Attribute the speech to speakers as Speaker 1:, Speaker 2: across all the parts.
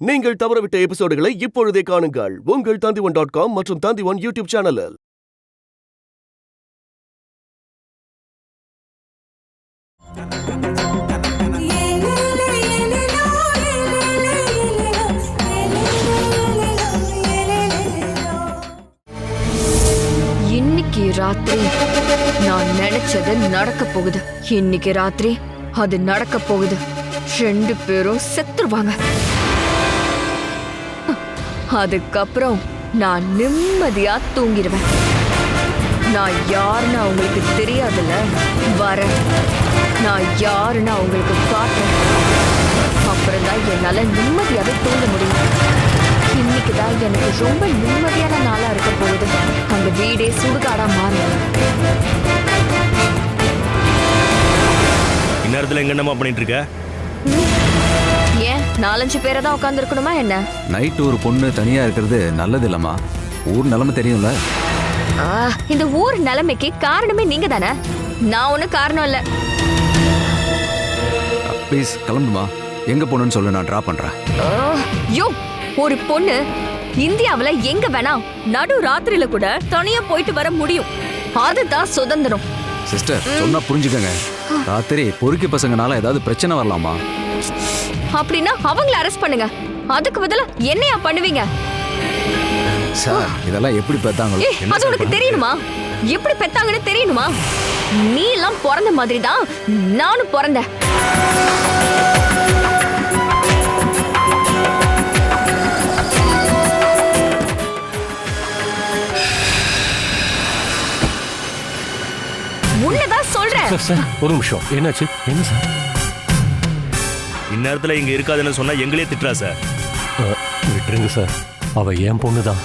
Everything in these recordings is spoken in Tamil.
Speaker 1: நீங்கள் தவறவிட்ட எபிசோடுகளை இப்பொழுதே காணுங்கள் உங்கள் Thandivan.com மற்றும் Thandivan யூடியூப் சேனலில்.
Speaker 2: இன்னைக்கு ராத்திரி நான் நினைச்சது நடக்க போகுது. இன்னைக்கு ராத்திரி அது நடக்க போகுது. 2 பேரும் செத்துருவாங்க. அதுக்கப்புறம் நான் நிம்மதியா தூங்கிடுவேன். நான் யாருன்னு அவங்களுக்கு தெரியாதுல்ல. வரேன், நான் யாருன்னு அவங்களுக்கு காட்டுறேன். அப்புறம் தான் என்னால நிம்மதியாவே தூங்க முடியும். இன்னைக்குதான் எனக்கு ரொம்ப நிம்மதியான நாளா இருக்க போகுது. அந்த வீடே சுடுகாடா மாறும்.
Speaker 3: இந்நேரத்துல எங்க என்னமா பண்ணிட்டு இருக்க?
Speaker 2: ஏன் 4-5 பேரை தான் உட்கார்ந்து இருக்கணுமா என்ன?
Speaker 4: நைட் ஒரு பொண்ணு தனியா இருக்கிறது நல்லது இல்லம்மா. ஊர் நிலைமை தெரியும்ல.
Speaker 2: இந்த ஊர் நிலைமைக்கு காரணமே நீங்க தானே. நான் ஒன்னும் காரணம் இல்ல.
Speaker 4: ப்ளீஸ் கிளம்புமா. எங்க போகணும்னு சொல்லு, நான் டிராப் பண்றேன்.
Speaker 2: யோ, ஒரு பொண்ணு இந்தியாவுல எங்க வேணா நடு ராத்திரியில கூட தனியா போயிட்டு வர முடியும். அதுதான் சுதந்திரம்.
Speaker 4: சிஸ்டர் சொன்னா புரிஞ்சுக்கங்க. ராத்திரி பொறுக்கி பசங்கனால ஏதாவது பிரச்சனை வரலாமா?
Speaker 2: அப்படின்னா அவங்கள அரெஸ்ட் பண்ணுங்க. அதுக்கு பதிலா என்னையா பண்ணுவீங்க?
Speaker 4: சார் இதெல்லாம் எப்படி பெத்தாங்களோ?
Speaker 2: அது உனக்கு தெரியணுமா? எப்படி பெத்தாங்கன்னு தெரியணுமா? நீ எல்லாம் பிறந்த மாதிரி தான் நானும் பிறந்தேன். உன்னதான் சொல்றேன்.
Speaker 3: ஒரு நிமிஷம், என்னாச்சு? என்ன சார்? இந்நேரத்துல இங்க இருக்காதுன்னு சொன்னா எங்களே திட்டுறா சார். விட்டுருங்க சார், அவ என் பொண்ணுதான்.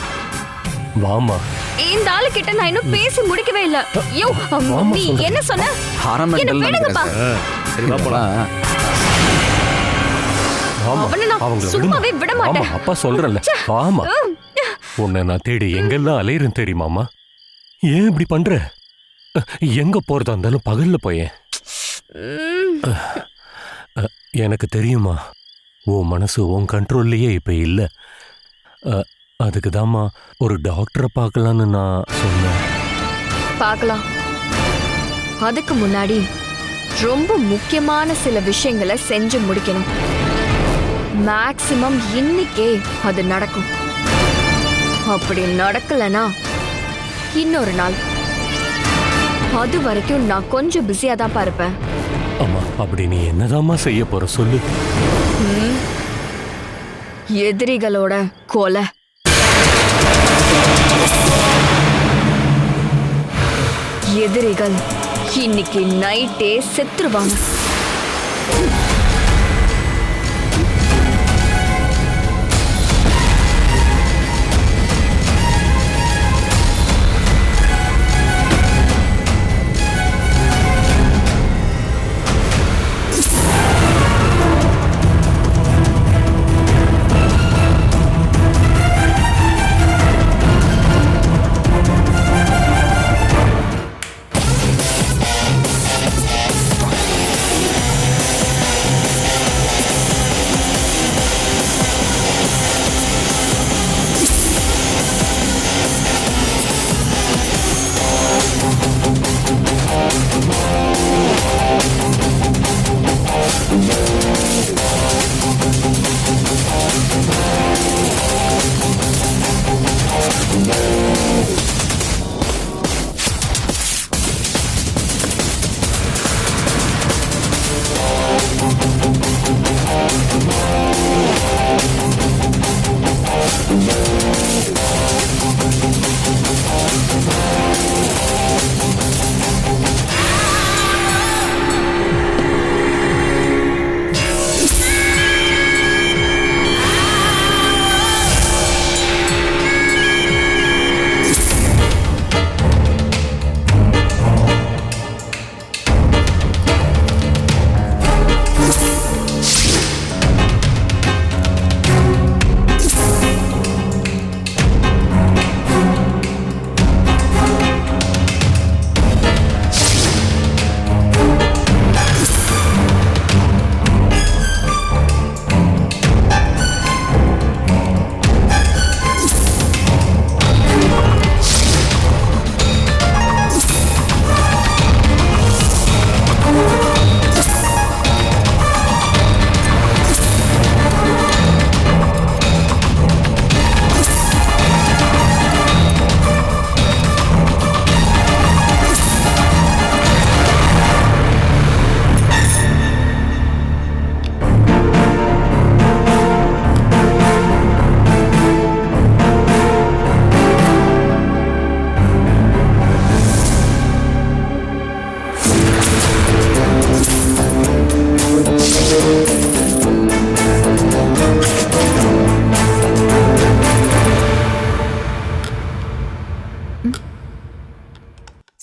Speaker 3: வாமா.
Speaker 2: இந்த ஆளு கிட்ட நான் இன்னும் பேசி முடிக்கவே இல்ல. யோ, நீ என்ன சொன்ன? என்ன விடுங்கப்பா.
Speaker 3: சரி வா போலாம்.
Speaker 2: சும்மாவே விட மாட்டேன்.
Speaker 5: அப்பா சொல்றல. வாமா. உன்னை நான் தேடி எங்கெல்லாம் அலையிறேன் தெரியுமாமா? ஏன் இப்படி பண்ற? எங்க போறதா இருந்தாலும் பகல்ல போயேன். எனக்கு தெரியுமா, உன் மனசு உன் கண்ட்ரோல்லையே இப்ப இல்ல. அதுக்கு தாம்மா ஒரு டாக்டரை பார்க்கலான்னு நான் சொன்னேன்.
Speaker 2: பார்க்கலாம். அதுக்கு முன்னாடி ரொம்ப முக்கியமான சில விஷயங்களை செஞ்சு முடிக்கணும். மேக்சிமம் இன்னைக்கே அது நடக்கும். அப்படி நடக்கலனா இன்னொரு நாள். அது வரைக்கும் நான் கொஞ்சம் பிஸியா தான் இருப்பேன்.
Speaker 5: அம்மா, அப்படி நீ என்னதாம்மா செய்ய போற சொல்லு.
Speaker 2: எதிரிகளோட கொலை. எதிரிகள் இன்னைக்கு நைட்டே செத்துருவாங்க.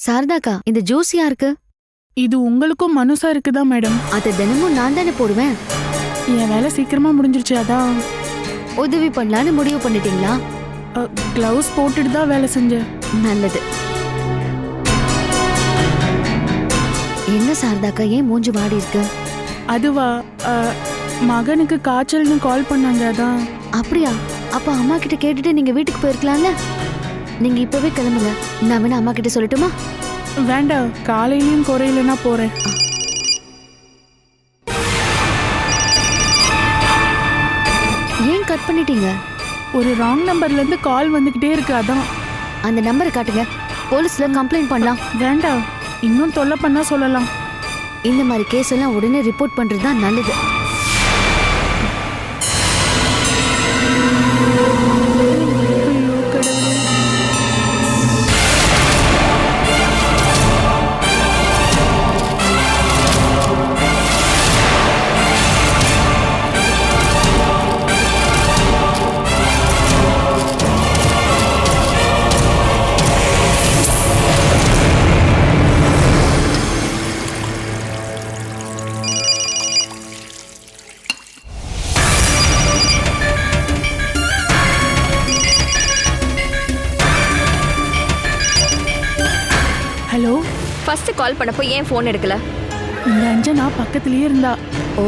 Speaker 2: சாரதாக்கா, இந்த ஜூஸ் யாருக்கு?
Speaker 6: இது உங்களுக்கும் மனுஷா இருக்குதா மேடம்?
Speaker 2: அது தினமும் நான் தானே போடுவேன்.
Speaker 6: என் வேலை சீக்கிரமா முடிஞ்சிருச்சு, அதான்
Speaker 2: உதவி பண்ணலான்னு முடிவு பண்ணிட்டீங்களா?
Speaker 6: கிளவுஸ் போட்டுட்டு தான் வேலை செஞ்சேன்.
Speaker 2: நல்லது. என்ன சாரதாக்கா, ஏன் மூஞ்சி வாடி இருக்கு?
Speaker 6: அதுவா, மகனுக்கு காய்ச்சல்னு கால் பண்ணாங்க, அதான்.
Speaker 2: அப்படியா? அப்ப அம்மா கிட்ட கேட்டுட்டு நீங்க வீட்டுக்கு போயிருக்கலாம்ல. நீங்க இப்பவே கிளம்புங்க. நான் வேணா அம்மா கிட்ட சொல்லட்டுமா?
Speaker 6: வேண்டாம், காலையிலயும் குறையிலனா போறேன்.
Speaker 2: ஏன் கட் பண்ணிட்டீங்க?
Speaker 6: ஒரு ராங் நம்பர்ல இருந்து கால் வந்துகிட்டே இருக்கு, அதான்.
Speaker 2: அந்த நம்பரை காட்டுங்க, போலீஸ்ல கம்ப்ளைண்ட் பண்ணலாம்.
Speaker 6: வேண்டாம், இன்னும் தொல்லை பண்ணா சொல்லலாம்.
Speaker 2: இந்த மாதிரி கேஸ் எல்லாம் உடனே ரிப்போர்ட் பண்றது தான் நல்லது.
Speaker 6: ஐயோ, கடவுளே. ஹலோ,
Speaker 2: ஃபர்ஸ்ட் கால் பண்ணப்போ ஏன் ஃபோன் எடுக்கல?
Speaker 6: இந்த அஞ்சனா பக்கத்துலயே இருந்தா.
Speaker 2: ஓ,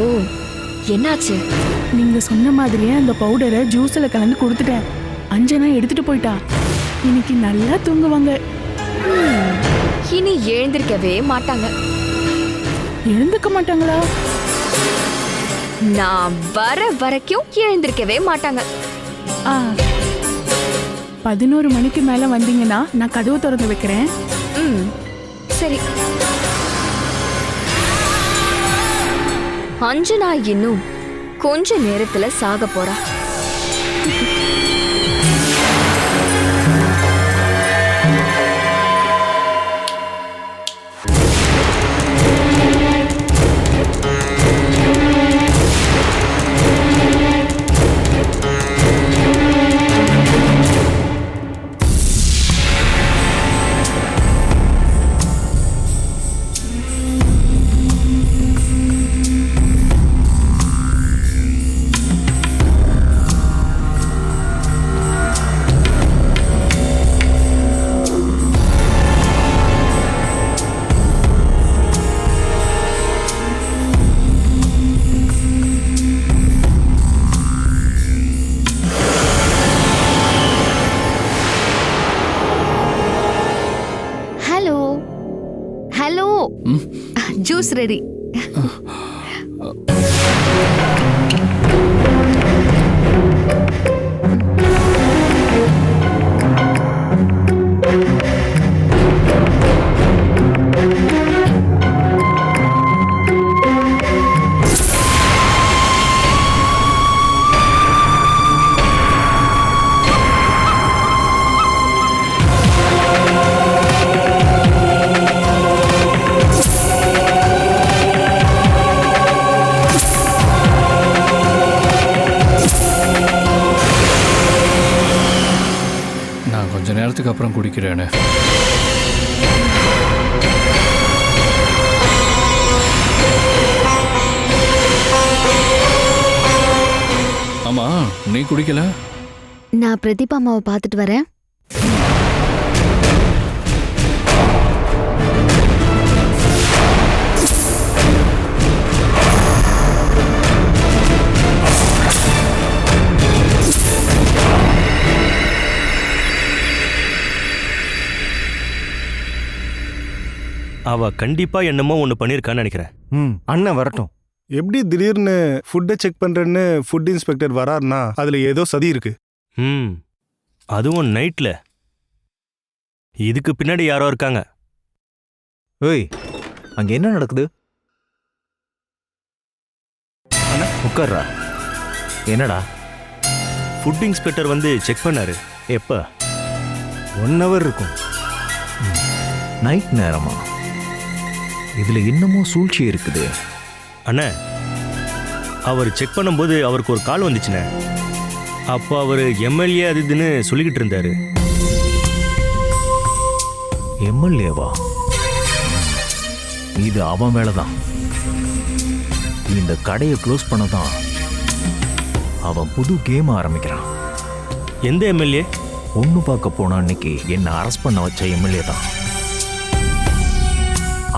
Speaker 2: என்னாச்சு?
Speaker 6: நீங்க சொன்ன மாதிரியே அந்த பவுடரை ஜூஸ்ல கலந்து கொடுத்துட்டேன். அஞ்சனா எடுத்துட்டு போயிட்டா. இன்னைக்கு நல்லா தூங்குவாங்க.
Speaker 2: இனி எழுந்திருக்கவே மாட்டாங்க.
Speaker 6: எழுந்துக்க மாட்டாங்களா?
Speaker 2: நான் வர வரைக்கும் எழுந்திருக்கவே மாட்டாங்க.
Speaker 6: 11 மணிக்கு மேல வந்தீங்கன்னா நான் கதவு திறந்து வைக்கிறேன்.
Speaker 2: ம், சரி. அஞ்சனா இன்னும் கொஞ்ச நேரத்துல சாக போறா. Hello, juice ready.
Speaker 4: கொஞ்ச நேரத்துக்கு அப்புறம் குடிக்கிறேனே. ஆமா, நீ குடிக்கல?
Speaker 2: நான் பிரதீபா அம்மாவை பார்த்துட்டு வரேன்.
Speaker 3: அவ கண்டிப்பா என்னமோ ஒன்று பண்ணியிருக்கான்னு நினைக்கிறேன்.
Speaker 7: அண்ணன் வரட்டும். எப்படி திடீர்னு ஃபுட்டை செக் பண்றேன்னு ஃபுட் இன்ஸ்பெக்டர் வராருன்னா அதுல ஏதோ சதி இருக்கு.
Speaker 3: அதுவும் நைட்ல. இதுக்கு பின்னாடி யாரோ இருக்காங்க.
Speaker 8: ஏய், அங்க என்ன நடக்குது? உட்கார்றா. என்னடா?
Speaker 3: ஃபுட் இன்ஸ்பெக்டர் வந்து செக் பண்ணாரு.
Speaker 8: எப்ப?
Speaker 7: 1 hour இருக்கும்.
Speaker 8: நைட் நேரமா? இதுல இன்னமும் சூழ்ச்சி இருக்குது.
Speaker 3: அண்ணா, அவர் செக் பண்ணும்போது அவருக்கு ஒரு கால் வந்துச்சுண்ணே. அப்போ அவர் எம்எல்ஏ அது இதுன்னு சொல்லிக்கிட்டு இருந்தாரு.
Speaker 8: எம்எல்ஏவா? இது அவன் வேலை தான். இந்த கடையை க்ளோஸ் பண்ண தான் அவன் புது கேம் ஆரம்பிக்கிறான்.
Speaker 3: எந்த எம்எல்ஏ?
Speaker 8: ஒன்று பார்க்க போனா அன்னைக்கு என்னை அரெஸ்ட் பண்ண வச்ச எம்எல்ஏ தான்.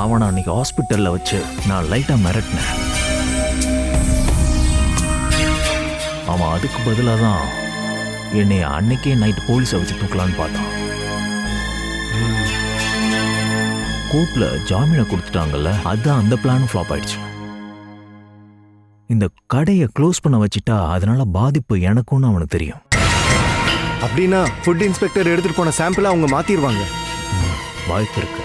Speaker 8: அவனை அன்னைக்கு ஹாஸ்பிட்டலில் வச்சு நான் லைட்டாக மிரட்டினேன். அவன் அதுக்கு பதிலாக தான் என்னை அன்னைக்கே நைட்டு போலீஸை வச்சு தூக்கலான்னு பார்த்தான். கோர்ட்ல ஜாமீனை கொடுத்துட்டாங்கல்ல, அதுதான் அந்த பிளானும் ஃப்ளாப் ஆயிடுச்சு. இந்த கடையை க்ளோஸ் பண்ண வச்சுட்டா அதனால பாதிப்பு எனக்கும்னு அவனுக்கு தெரியும்.
Speaker 9: அப்படின்னா ஃபுட் இன்ஸ்பெக்டர் எடுத்துட்டு போன சாம்பிளை அவங்க மாத்திடுவாங்க.
Speaker 8: வாய்ப்பு இருக்கு.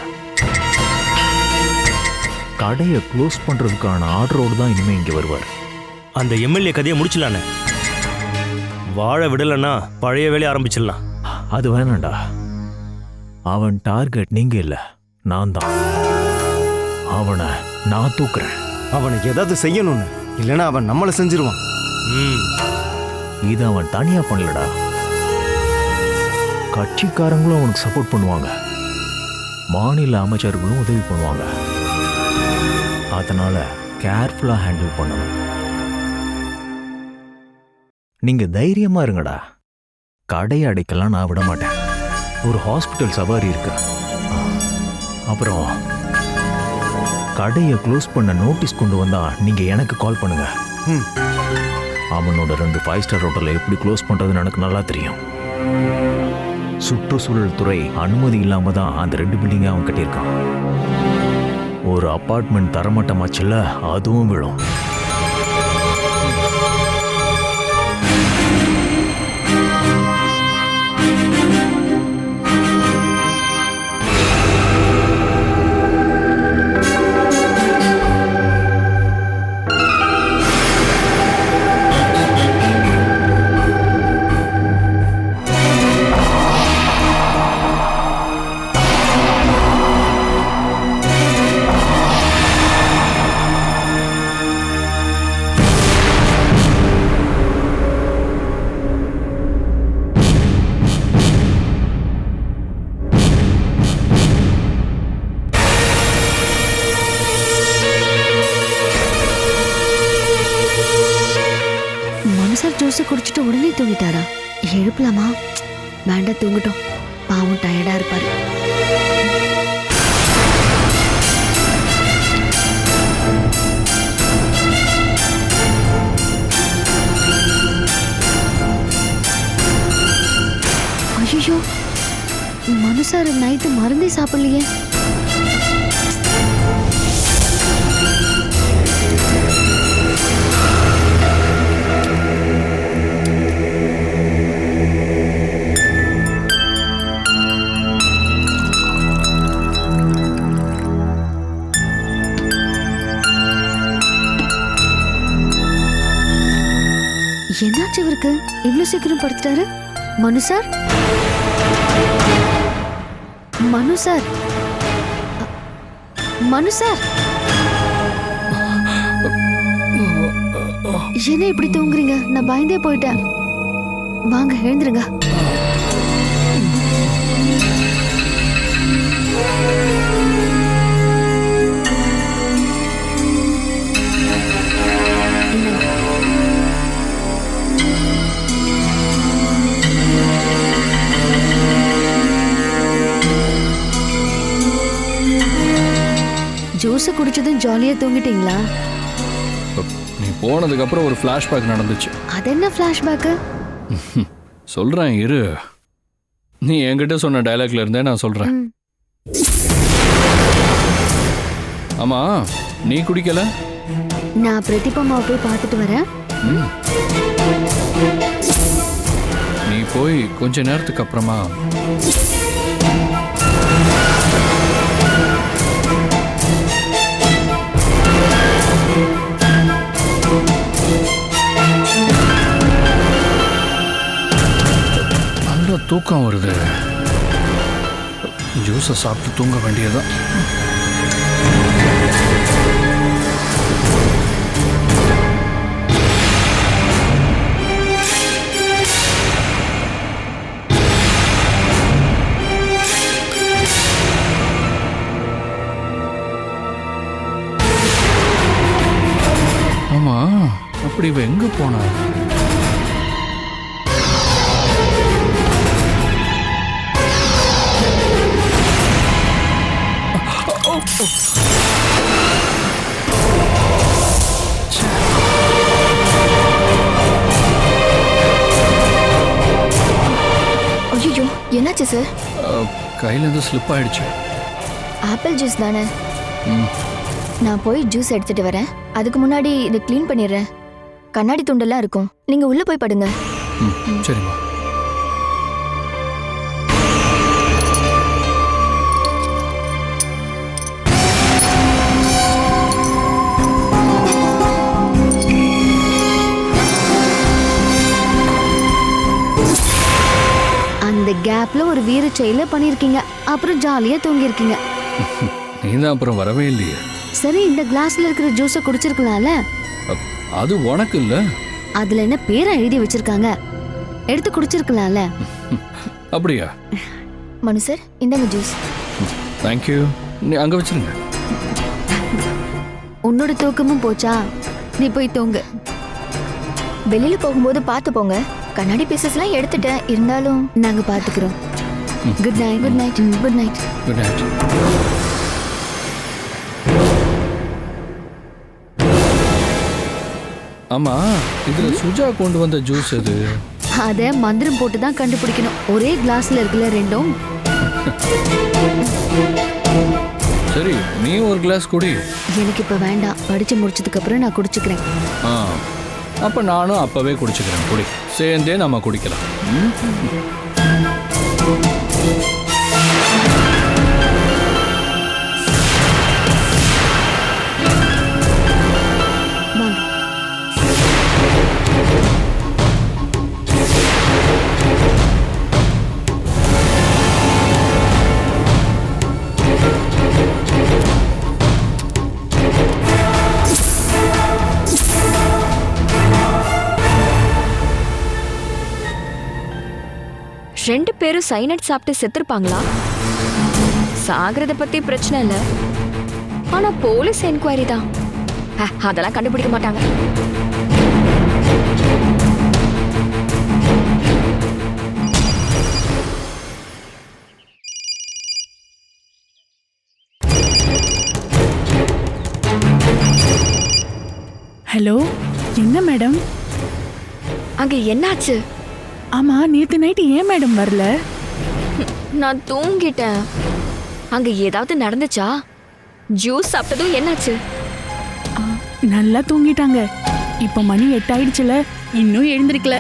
Speaker 8: கடையை க்ளோஸ் பண்றதுக்கான ஆர்டரோடு தான் இனிமே இங்க வருவார்.
Speaker 3: அந்த எம்எல்ஏ கதையை முடிச்சலானே. வாழ விடலைன்னா பழைய வேலையை ஆரம்பிச்சிடலாம்.
Speaker 8: அது வேணாண்டா. அவன் டார்கெட் நீங்க இல்ல, நான் தான். அவனை நான் தூக்குறேன்.
Speaker 9: அவனுக்கு ஏதாவது செய்யணும்னு, இல்லைன்னா அவன் நம்மளை செஞ்சிருவான்.
Speaker 8: இது அவன் தனியா பண்ணலடா, கட்சிக்காரங்களும் அவனுக்கு சப்போர்ட் பண்ணுவாங்க, மாநில அமைச்சர்களும் உதவி பண்ணுவாங்க. அதனால கேர்ஃபுல்லா ஹேண்டில் பண்ணணும். நீங்க தைரியமா இருங்கடா. கடையை அடைக்கலாம் நான் விட மாட்டேன். ஒரு ஹாஸ்பிட்டல் சவாரி இருக்கு. அப்புறம் கடையை க்ளோஸ் பண்ண நோட்டீஸ் கொண்டு வந்தா நீங்க எனக்கு கால் பண்ணுங்க. அவனோட 2 5 ஸ்டார் ஹோட்டலை எப்படி க்ளோஸ் பண்றதுன்னு எனக்கு நல்லா தெரியும். சுற்றுச்சூழல் துறை அனுமதி இல்லாம தான் அந்த 2 பில்டிங்கை அவன் கட்டியிருக்கான். ஒரு அப்பார்ட்மெண்ட் தரமட்டமாச்சுல, அதுவும் விழும்.
Speaker 2: மனுஷர் ஜூஸ் குடிச்சிட்டு உடனே தூங்கிட்டாரா? எழுப்பலாமா? வேண்டாம், தூங்கட்டும். பாவம் டயர்டா இருப்பாரு. ஐயோ, மனுஷார் நைட்டு மருந்தே சாப்பிடலையே. என்னாச்சு இவருக்கு? இவ்வளவு சீக்கிரம் படுத்துட்டாரு? மனு சார், மனு சார், மனு சார், என்ன இப்படி தூங்குறீங்க? நான் பயந்தே போயிட்டேன். வாங்க, எழுந்துருங்க. ஜூஸ் குடிச்சதும் ஜாலியா தூங்கிட்டீங்களா?
Speaker 10: நீ போனதுக்கு அப்புறம் ஒரு ஃபிளாஷ்பேக் நடந்துச்சு.
Speaker 2: அது என்ன ஃபிளாஷ்பேக்?
Speaker 10: சொல்றேன் இரு. நீ என்கிட்ட சொன்ன டயலாக்ல இருந்தே நான் சொல்றேன். ஆமா, நீ குடிக்கல?
Speaker 2: நான் பிரதீபம்மாவை போய் பார்த்துட்டு வரேன்.
Speaker 10: நீ போய் கொஞ்ச நேரத்துக்கு அப்புறமா நல்ல தூக்கம் வருது. ஜூஸை சாப்பிட்டு தூங்க வேண்டியதுதான். இப்படி இவ எங்க போனா?
Speaker 2: ஐயோ, என்னாச்சு சார்?
Speaker 10: கையில இருந்து ஸ்லிப் ஆயிடுச்சு.
Speaker 2: ஆப்பிள் ஜூஸ் தானே?
Speaker 10: ம்.
Speaker 2: நான் போய் ஜூஸ் எடுத்துட்டு வரேன். அதுக்கு முன்னாடி இதை க்ளீன் பண்ணிடுறேன். கண்ணாடி துண்டெல்லாம் இருக்கும். நீங்க உள்ள போய் படுங்க.
Speaker 10: ம், சரிம்மா.
Speaker 2: அந்த கேப்ல ஒரு வீர செயல பண்ணிருக்கீங்க. அப்புறம் ஜாலியா தூங்கி இருக்கீங்க.
Speaker 10: நீ தான் அப்புறம் வரவே இல்லையே.
Speaker 2: சரி, இந்த கிளாஸ்ல இருக்கிற ஜூஸை குடிச்சிருக்கலாம்ல?
Speaker 10: அது உனக்கு இல்ல.
Speaker 2: அதுல என்ன பேரை எழுதி வச்சிருக்காங்க? எடுத்து குடிச்சிருக்கலாம்ல?
Speaker 10: அப்படியா?
Speaker 2: மனு சார், இந்தாங்க ஜூஸ்.
Speaker 10: தேங்க்யூ. நீ அங்க வச்சிருங்க.
Speaker 2: உன்னோட தூக்கமும் போச்சா? நீ போய் தூங்கு. வெளியில போகும்போது பார்த்து போங்க. கண்ணாடி பீசஸ்லாம் எடுத்துட்டேன். இருந்தாலும் நாங்க பாத்துக்கிறோம். Good night. Good night. Good night.
Speaker 10: Good night. ஆமா, இதுல சுஜா கொண்டு வந்த ஜூஸ் எது?
Speaker 2: அத மந்திரம் போட்டு தான் கண்டுபிடிக்கணும். ஒரே கிளாஸ்ல இருக்குல்ல ரெண்டும்.
Speaker 10: சரி, நீ ஒரு கிளாஸ் குடி.
Speaker 2: எனக்கு இப்ப வேண்டாம். படிச்சு முடிச்சதுக்கு அப்புறம் நான் குடிச்சுக்கிறேன்.
Speaker 10: ஆ, அப்ப நானும் அப்பவே குடிச்சுக்கிறேன். குடி, சேர்ந்தே நம்ம குடிக்கலாம். ம்?
Speaker 2: வாங்க. ரெண்டு பேரும் சைனட் சாப்பிட்டு செத்துருப்பாங்களா? சாகிறத பத்தி பிரச்சனை இல்ல. ஆனா போலீஸ் என்கொயரி தான். அதெல்லாம் கண்டுபிடிக்க மாட்டாங்க.
Speaker 6: ஹலோ, என்ன மேடம்?
Speaker 2: அங்க என்னாச்சு?
Speaker 6: ஆமா, நேத்து நைட்டு ஏன் மேடம் வரல?
Speaker 2: நான் தூங்கிட்டேன். அங்க ஏதாவது நடந்துச்சா? ஜூஸ் சாப்பிட்டதும் என்னாச்சு?
Speaker 6: நல்லா தூங்கிட்டாங்க. இப்ப மணி 8 ஆயிடுச்சுல, இன்னும் எழுந்திருக்கல.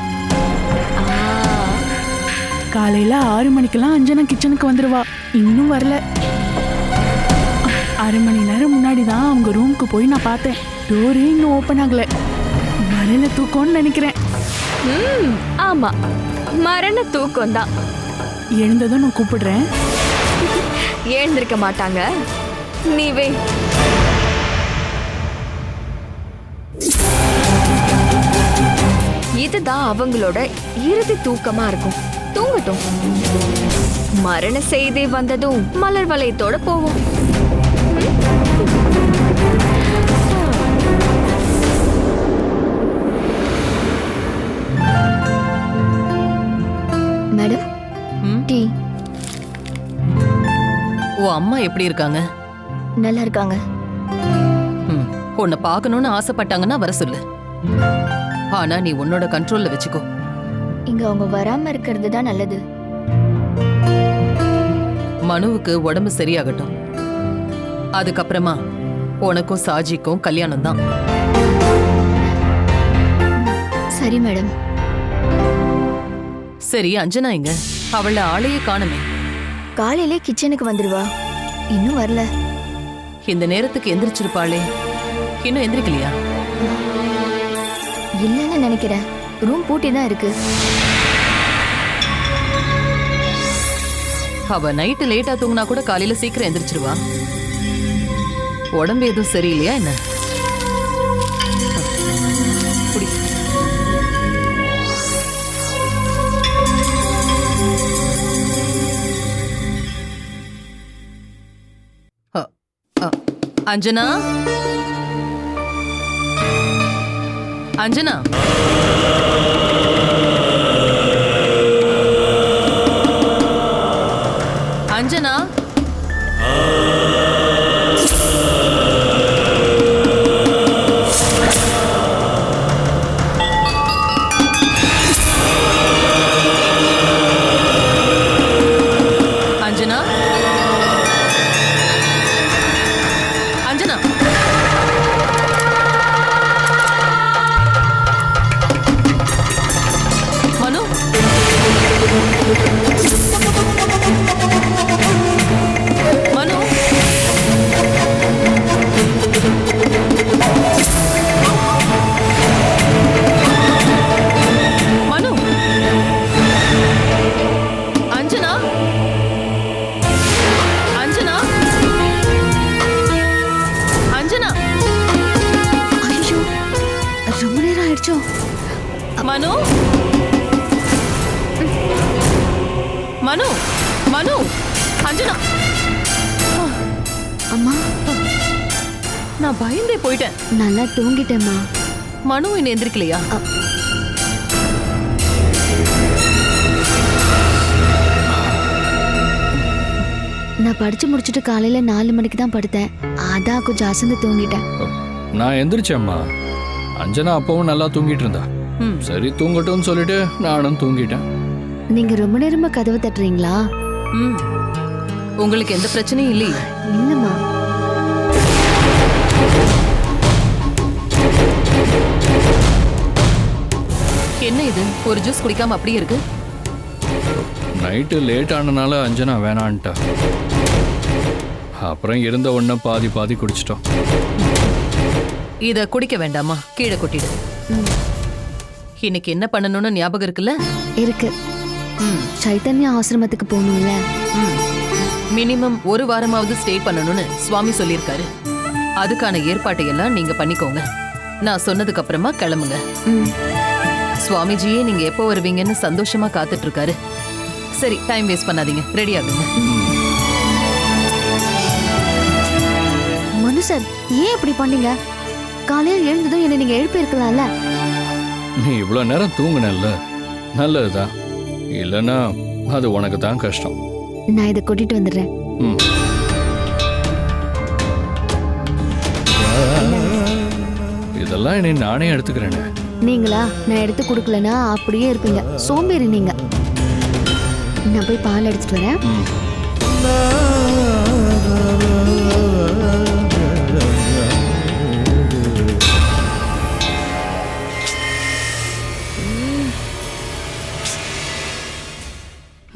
Speaker 6: காலையில 6 மணிக்கெல்லாம் அஞ்சனா கிச்சனுக்கு வந்துருவா. இன்னும் வரல. 1/2 மணி நேரம் முன்னாடி தான் அவங்க ரூமுக்கு போய் நான் பார்த்தேன். டோரே இன்னும் ஓப்பன் ஆகல. மரண தூக்கம்னு நினைக்கிறேன்.
Speaker 2: ஆமா, மரண தூக்கம் தான்.
Speaker 6: எழுந்ததும் நான் கூப்பிடுறேன்.
Speaker 2: எழுந்திருக்க மாட்டாங்க. நீ வே. இதுதான் அவங்களோட இறுதி தூக்கமா இருக்கும். தூங்கட்டும். மரண செய்தி வந்ததும் மலர் வளையத்தோட போவோம். Madam, tea.
Speaker 11: உன் அம்மா எப்படி இருக்காங்க?
Speaker 2: நல்லா இருக்காங்க.
Speaker 11: உன்னை பார்க்கணும்னு ஆசைப்பட்டாங்கன்னா வர சொல்லு. ஆனா நீ உன்னோட கண்ட்ரோல்ல வச்சுக்கோ.
Speaker 2: இங்க அவங்க வராம இருக்கிறது தான் நல்லது.
Speaker 11: மனுவுக்கு உடம்பு சரியாகட்டும். அதுக்கப்புறமா உனக்கும் சாஜிக்கும் கல்யாணம் தான்.
Speaker 2: சரி மேடம்.
Speaker 11: சரி, அஞ்சனா எங்க? அவளை ஆளையே காணுமே.
Speaker 2: காலையிலே கிச்சனுக்கு வந்துருவா. இன்னும் வரல.
Speaker 11: இந்த நேரத்துக்கு எந்திரிச்சிருப்பாளே. இன்னும் எந்திரிக்கலையா?
Speaker 2: இல்லைன்னு நினைக்கிறேன். ரூம் பூட்டி தான் இருக்கு.
Speaker 11: அவ நைட்டு லேட்டா தூங்கினா கூட காலையில சீக்கிரம் எந்திரிச்சிருவா. உடம்பு எதுவும் சரியில்லையா என்ன? குடி. அஞ்சனா, அஞ்சனா அஞ்சனா அஞ்சனா அஞ்சனா மனு மனு மனு அஞ்சனா அஞ்சனா அஞ்சனா
Speaker 2: ஐயோ ரொம்ப நேரம் ஆயிடுச்சோ.
Speaker 11: மனு மனு மனு அஞ்சனா
Speaker 2: அம்மா
Speaker 11: நான் பயந்தே போயிட்டேன்.
Speaker 2: நல்லா தூங்கிட்டேம்மா.
Speaker 11: மனு இன்னும் எந்திரிக்கலையா?
Speaker 2: நான் படிச்சு முடிச்சுட்டு காலையில 4 மணிக்கு தான் படுத்தேன். அதான் கொஞ்சம் அசந்து தூங்கிட்டேன்.
Speaker 10: நான் எந்திரிச்சேம்மா. அஞ்சனா அப்பவும் நல்லா தூங்கிட்டு இருந்தா. சரி தூங்கட்டும்னு சொல்லிட்டு நானும் தூங்கிட்டேன்.
Speaker 2: நீங்க ரொம்ப நேரமா கதவை தட்டுறீங்களா?
Speaker 11: உங்களுக்கு எந்த பிரச்சனையும் இல்லையே?
Speaker 2: இல்லம்மா.
Speaker 11: என்ன இது, ஒரு ஜூஸ் குடிக்காம அப்படியே இருக்கு?
Speaker 10: நைட்டு லேட் ஆனனால அஞ்சனா வேணான்ட்டா. அப்புறம் இருந்த ஒன்றை பாதி பாதி குடிச்சிட்டோம்.
Speaker 11: இத குடிக்க வேண்டாமா, கீழே கொட்டிடு. இன்னைக்கு என்ன பண்ணணும்னு ஞாபகம் இருக்குல்ல?
Speaker 2: இருக்கு. சைத்தன்யா ஆசிரமத்துக்கு போகணும்ல.
Speaker 11: மினிமம் 1 வாரமாவது ஸ்டே பண்ணணும்னு சுவாமி சொல்லியிருக்காரு. அதுக்கான ஏற்பாட்டை எல்லாம் நீங்க பண்ணிக்கோங்க. நான் சொன்னதுக்கு அப்புறமா கிளம்புங்க. சுவாமிஜியே நீங்க எப்போ வருவீங்கன்னு சந்தோஷமா காத்துட்டு இருக்காரு. சரி, டைம் வேஸ்ட் பண்ணாதீங்க, ரெடி ஆகுங்க.
Speaker 2: மனு சார், ஏன் இப்படி பண்ணீங்க? காலையில் எழுந்ததும் என்ன நீங்க எழுப்பி இருக்கலாம்ல.
Speaker 10: நீ இவ்வளோ நேரம் தூங்குனல்ல, நல்லதுதான். இல்லைன்னா அது உனக்கு தான் கஷ்டம்.
Speaker 2: நான் இதை கொட்டிட்டு வந்துடுறேன்.
Speaker 10: இதெல்லாம் இனி நானே எடுத்துக்கிறேனே.
Speaker 2: நீங்களா? நான் எடுத்து கொடுக்கலனா அப்படியே இருப்பீங்க. சோம்பேறி நீங்க. நான் போய் பால் எடுத்துட்டு வரேன்.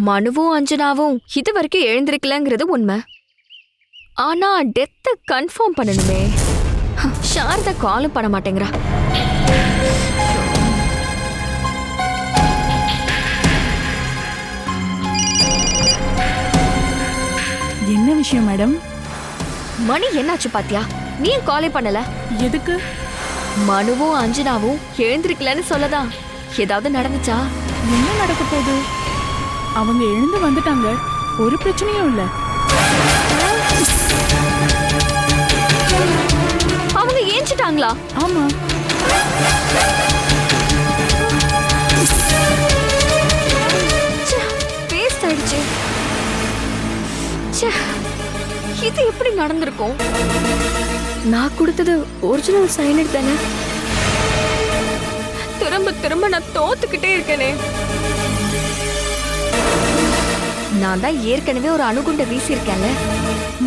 Speaker 12: மனுவும் அஞ்சனாவும் இது வரைக்கும் எழுந்திருக்கலங்கிறது உண்மை. ஆனா டெத்தை கன்ஃபார்ம் பண்ணணுமே. சாரதா காலும் பண்ண மாட்டேங்கிறா.
Speaker 6: என்ன விஷயம் மேடம்?
Speaker 12: மணி என்னாச்சு பாத்தியா? நீ ஏன் காலே பண்ணல?
Speaker 6: எதுக்கு?
Speaker 12: மனுவும் அஞ்சனாவும் எழுந்திருக்கலன்னு சொல்லதான். ஏதாவது நடந்துச்சா?
Speaker 6: என்ன நடக்க போகுது? அவங்க எழுந்து வந்துட்டாங்க, ஒரு பிரச்சனையும் இல்ல.
Speaker 12: அவங்க ஏஞ்சிட்டாங்களா?
Speaker 6: ஆமா.
Speaker 12: வேஸ்ட் ஆயிடுச்சு. இது எப்படி நடந்திருக்கும்? நான் கொடுத்தது ஒரிஜினல் சைனட் தானே. திரும்ப திரும்ப நான் தோத்துக்கிட்டே இருக்கேனே. நான் தான் ஏற்கனவே ஒரு அணுகுண்ட வீசியிருக்கேன்ல.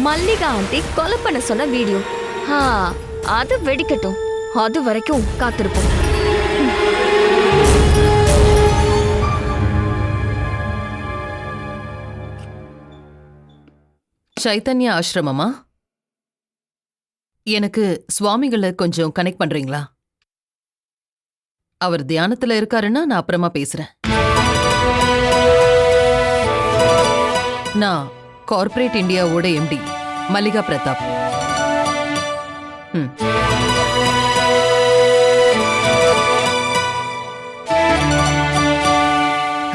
Speaker 12: மல்லிகா ஆண்டி கொலை பண்ண சொன்ன வீடியோ. அது வெடிக்கட்டும், அது வரைக்கும் காத்திருப்போம்.
Speaker 11: சைத்தன்யா ஆசிரமமா? எனக்கு சுவாமிகளை கொஞ்சம் கனெக்ட் பண்றீங்களா? அவர் தியானத்துல இருக்காருன்னா நான் அப்புறமா பேசுறேன். நான் கார்ப்பரேட் இந்தியாவோட எம்டி மல்லிகா பிரதாப்.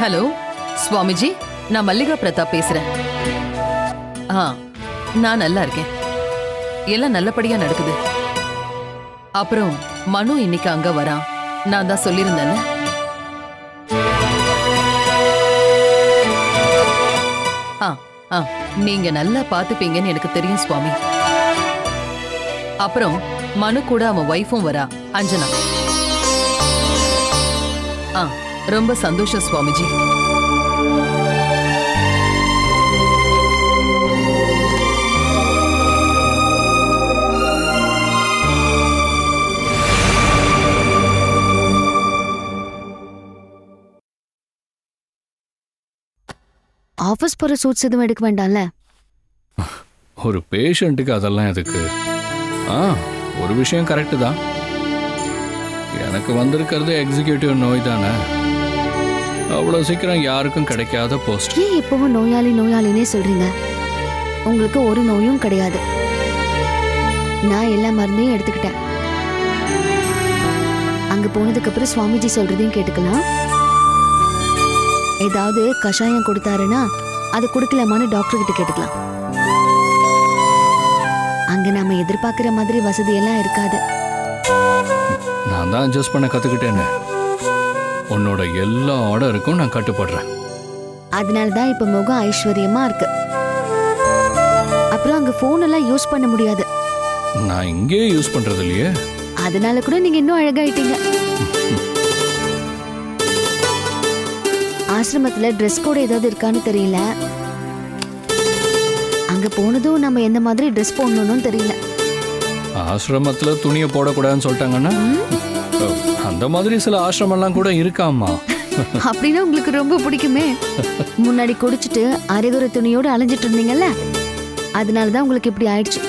Speaker 11: ஹலோ சுவாமிஜி, நான் மல்லிகா பிரதாப் பேசுறேன். நான் நல்லா இருக்கேன். எல்லாம் நல்லபடியா நடக்குது. அப்புறம் மனு இன்னைக்கு அங்க வரான். நான் தான் சொல்லியிருந்தேன்ல. நீங்க நல்லா பாத்துப்பீங்கன்னு எனக்கு தெரியும் சுவாமி. அப்புறம் மனு கூட அவன் வைஃபும் வரா, அஞ்சனா. ரொம்ப சந்தோஷம் சுவாமிஜி.
Speaker 2: ஆஃபீஸ் போற சூட்ஸ் எதுவும் எடுக்க வேண்டாம்ல?
Speaker 10: ஒரு பேஷண்ட்டுக்கு அதெல்லாம் எதுக்கு? ஒரு விஷயம் கரெக்டு தான். எனக்கு வந்திருக்கிறது எக்ஸிக்யூட்டிவ் நோய் தானே. அவ்வளோ சீக்கிரம் யாருக்கும் கிடைக்காத போஸ்ட்.
Speaker 2: ஏன் எப்பவும் நோயாளினே சொல்றீங்க? உங்களுக்கு ஒரு நோயும் கிடையாது. நான் எல்லா மருந்தையும் எடுத்துக்கிட்டேன். அங்க போனதுக்கு அப்புறம் சுவாமிஜி சொல்றதையும் கேட்டுக்கலாம். ஏதாவது கஷாயம் கொடுத்தாருன்னா அது கொடுக்கலாமான்னு டாக்டர் கிட்ட கேட்டுக்கலாம். அங்க நாம எதிர்பார்க்கிற மாதிரி வசதி எல்லாம் இருக்காது.
Speaker 10: நான் தான் அட்ஜஸ்ட் பண்ண கத்துக்கிட்டேன்னு. உன்னோட எல்லா ஆர்டருக்கும் நான் கட்டுப்படுறேன்.
Speaker 2: அதனாலதான் இப்ப முகம் ஐஸ்வர்யமா இருக்கு. அப்புறம் அங்க போன் எல்லாம் யூஸ் பண்ண முடியாது.
Speaker 10: நான் இங்கே யூஸ் பண்றது இல்லையே.
Speaker 2: அதனால கூட நீங்க இன்னும் அழகாயிட்டீங்க. ஆசிரமத்துல ட்ரெஸ் கோட் ஏதாவது இருக்கான்னு தெரியல. அங்க போனதும் நம்ம எந்த மாதிரி ட்ரெஸ் போடணும்னு தெரியல.
Speaker 10: ஆசிரமத்துல துணியை போடக்கூடாதுன்னு சொல்லிட்டாங்கன்னா அந்த மாதிரி சில ஆசிரமெல்லாம் கூட இருக்காமா.
Speaker 2: அப்படின்னா உங்களுக்கு ரொம்ப பிடிக்குமே. முன்னாடி குடிச்சிட்டு அரைகுறை துணியோட அலைஞ்சிட்டு இருந்தீங்கல்ல, அதனாலதான் உங்களுக்கு இப்படி ஆயிடுச்சு.